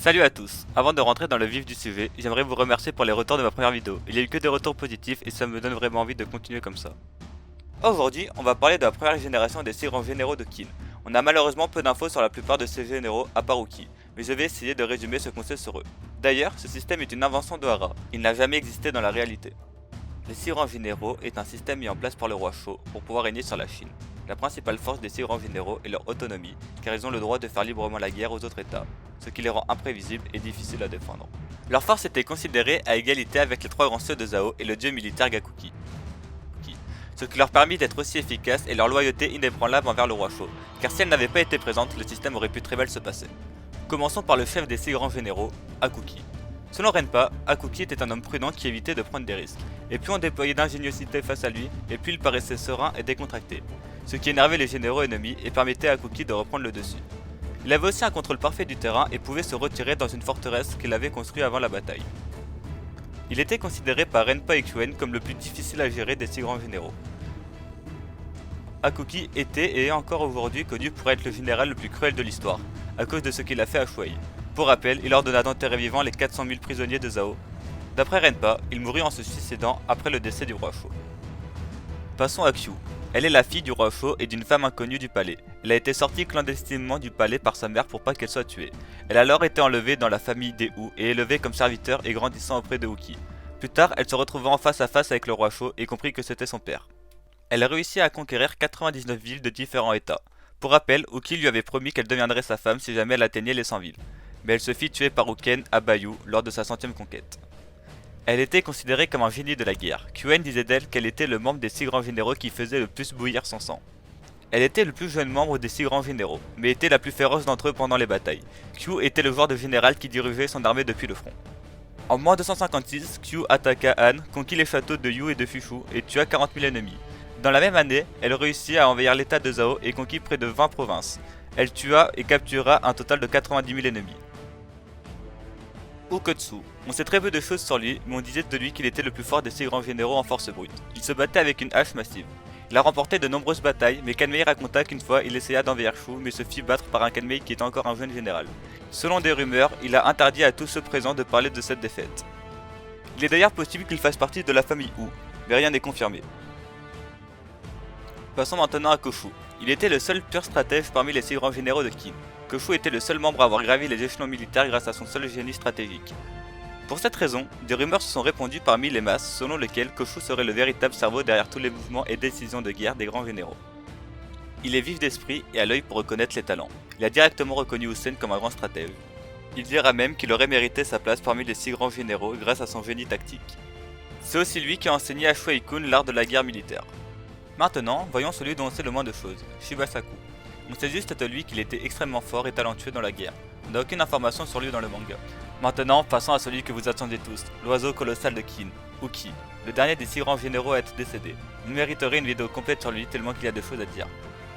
Salut à tous, avant de rentrer dans le vif du sujet, j'aimerais vous remercier pour les retours de ma première vidéo. Il n'y a eu que des retours positifs et ça me donne vraiment envie de continuer comme ça. Aujourd'hui, on va parler de la première génération des 6 grands généraux de Qin. On a malheureusement peu d'infos sur la plupart de ces généraux à part Uki, mais je vais essayer de résumer ce qu'on sait sur eux. D'ailleurs, ce système est une invention de Hara, il n'a jamais existé dans la réalité. Les 6 grands généraux est un système mis en place par le roi Shō pour pouvoir régner sur la Chine. La principale force des 6 grands généraux est leur autonomie, car ils ont le droit de faire librement la guerre aux autres états, ce qui les rend imprévisibles et difficiles à défendre. Leur force était considérée à égalité avec les 3 grands cieux de Zhao et le dieu militaire Gakuki, ce qui leur permit d'être aussi efficaces et leur loyauté inébranlable envers le roi Shō, car si elle n'avait pas été présente, le système aurait pu très mal se passer. Commençons par le chef des 6 grands généraux, Hakuki. Selon Renpa, Hakuki était un homme prudent qui évitait de prendre des risques, et plus on déployait d'ingéniosité face à lui, et plus il paraissait serein et décontracté, ce qui énervait les généraux ennemis et permettait à Hakuki de reprendre le dessus. Il avait aussi un contrôle parfait du terrain et pouvait se retirer dans une forteresse qu'il avait construite avant la bataille. Il était considéré par Renpa et Kyuen comme le plus difficile à gérer des 6 grands généraux. Hakuki était et est encore aujourd'hui connu pour être le général le plus cruel de l'histoire, à cause de ce qu'il a fait à Shuai. Pour rappel, il ordonna d'enterrer vivants les 400 000 prisonniers de Zhao. D'après Renpa, il mourut en se suicidant après le décès du roi Shō. Passons à Kyu. Elle est la fille du roi Shō et d'une femme inconnue du palais. Elle a été sortie clandestinement du palais par sa mère pour pas qu'elle soit tuée. Elle a alors été enlevée dans la famille des Hu et élevée comme serviteur et grandissant auprès de Uki. Plus tard, elle se retrouva en face à face avec le roi Shō et comprit que c'était son père. Elle a réussi à conquérir 99 villes de différents états. Pour rappel, Uki lui avait promis qu'elle deviendrait sa femme si jamais elle atteignait les 100 villes. Mais elle se fit tuer par Uken à Bayou lors de sa 100e conquête. Elle était considérée comme un génie de la guerre. Kyuen disait d'elle qu'elle était le membre des 6 grands généraux qui faisait le plus bouillir son sang. Elle était le plus jeune membre des 6 grands généraux, mais était la plus féroce d'entre eux pendant les batailles. Kyu était le genre de général qui dirigeait son armée depuis le front. En moins 256, Kyu attaqua Han, conquit les châteaux de Yu et de Fushu et tua 40 000 ennemis. Dans la même année, elle réussit à envahir l'état de Zhao et conquit près de 20 provinces. Elle tua et captura un total de 90 000 ennemis. Ukotsu. On sait très peu de choses sur lui, mais on disait de lui qu'il était le plus fort des 6 grands généraux en force brute. Il se battait avec une hache massive. Il a remporté de nombreuses batailles, mais Kanmei raconta qu'une fois il essaya d'envahir Shu, mais se fit battre par un Kanmei qui était encore un jeune général. Selon des rumeurs, il a interdit à tous ceux présents de parler de cette défaite. Il est d'ailleurs possible qu'il fasse partie de la famille Hu, mais rien n'est confirmé. Passons maintenant à Koshu. Il était le seul pur stratège parmi les 6 grands généraux de Qin. Koshu était le seul membre à avoir gravi les échelons militaires grâce à son seul génie stratégique. Pour cette raison, des rumeurs se sont répandues parmi les masses selon lesquelles Koshu serait le véritable cerveau derrière tous les mouvements et décisions de guerre des grands généraux. Il est vif d'esprit et à l'œil pour reconnaître les talents. Il a directement reconnu Hussein comme un grand stratège. Il dira même qu'il aurait mérité sa place parmi les 6 grands généraux grâce à son génie tactique. C'est aussi lui qui a enseigné à Shuai-kun l'art de la guerre militaire. Maintenant, voyons celui dont on sait le moins de choses, Shibasaku. On sait juste de lui qu'il était extrêmement fort et talentueux dans la guerre. On n'a aucune information sur lui dans le manga. Maintenant, passons à celui que vous attendiez tous, l'oiseau colossal de Qin, Uki, le dernier des 6 grands généraux à être décédé. Vous mériterez une vidéo complète sur lui tellement qu'il y a des choses à dire.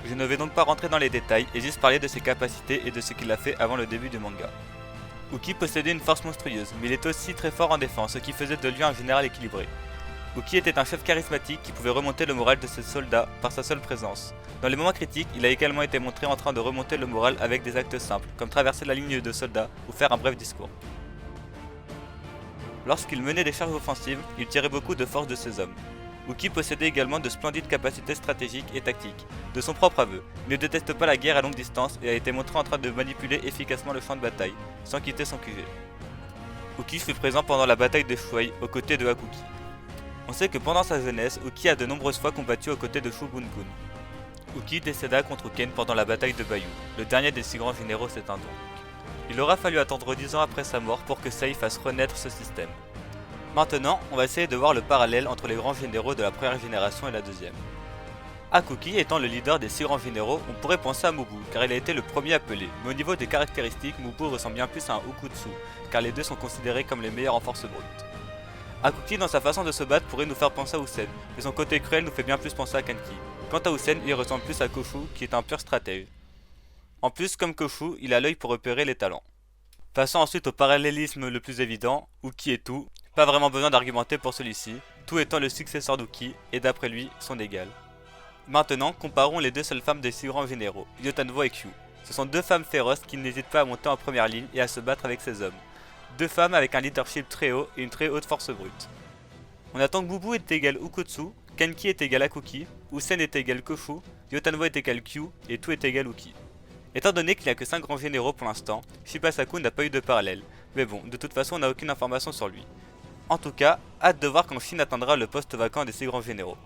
Je ne vais donc pas rentrer dans les détails et juste parler de ses capacités et de ce qu'il a fait avant le début du manga. Uki possédait une force monstrueuse, mais il était aussi très fort en défense, ce qui faisait de lui un général équilibré. Uki était un chef charismatique qui pouvait remonter le moral de ses soldats par sa seule présence. Dans les moments critiques, il a également été montré en train de remonter le moral avec des actes simples, comme traverser la ligne de soldats ou faire un bref discours. Lorsqu'il menait des charges offensives, il tirait beaucoup de force de ses hommes. Uki possédait également de splendides capacités stratégiques et tactiques. De son propre aveu, il ne déteste pas la guerre à longue distance et a été montré en train de manipuler efficacement le champ de bataille, sans quitter son QG. Uki fut présent pendant la bataille de Shuai aux côtés de Hakuki. On sait que pendant sa jeunesse, Uki a de nombreuses fois combattu aux côtés de Shogun-kun. Uki décéda contre Uken pendant la bataille de Bayou, le dernier des 6 grands généraux s'éteint donc. Il aura fallu attendre 10 ans après sa mort pour que Sei fasse renaître ce système. Maintenant, on va essayer de voir le parallèle entre les grands généraux de la première génération et la deuxième. Hakuki étant le leader des 6 grands généraux, on pourrait penser à Mubu, car il a été le premier appelé, mais au niveau des caractéristiques, Mubu ressemble bien plus à un Ukutsu, car les deux sont considérés comme les meilleurs en force brute. Hakuki dans sa façon de se battre pourrait nous faire penser à Hussein, mais son côté cruel nous fait bien plus penser à Kanki. Quant à Hussein, il ressemble plus à Koshu, qui est un pur stratège. En plus, comme Koshu, il a l'œil pour repérer les talents. Passons ensuite au parallélisme le plus évident, Uki et tout. Pas vraiment besoin d'argumenter pour celui-ci, tout étant le successeur d'Uki, et d'après lui, son égal. Maintenant, comparons les deux seules femmes des 6 grands généraux, Yotanvo et Kyu. Ce sont deux femmes féroces qui n'hésitent pas à monter en première ligne et à se battre avec ces hommes. Deux femmes avec un leadership très haut et une très haute force brute. On attend que Bubu est égal Ukotsu, Kenki est égal Akuki, Usen est égal Kofu, Yotanbo est égal Kyu et tout est égal Uki. Étant donné qu'il n'y a que 5 grands généraux pour l'instant, Shibasaku n'a pas eu de parallèle, mais bon, de toute façon on n'a aucune information sur lui. En tout cas, hâte de voir quand Shin atteindra le poste vacant des 6 grands généraux.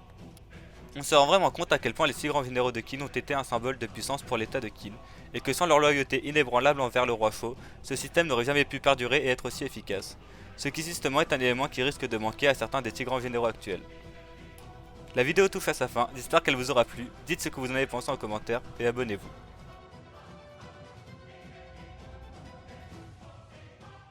On se rend vraiment compte à quel point les 6 grands généraux de Qin ont été un symbole de puissance pour l'état de Qin, et que sans leur loyauté inébranlable envers le roi Shō, ce système n'aurait jamais pu perdurer et être aussi efficace. Ce qui justement est un élément qui risque de manquer à certains des 6 grands généraux actuels. La vidéo touche à sa fin, j'espère qu'elle vous aura plu, dites ce que vous en avez pensé en commentaire et abonnez-vous.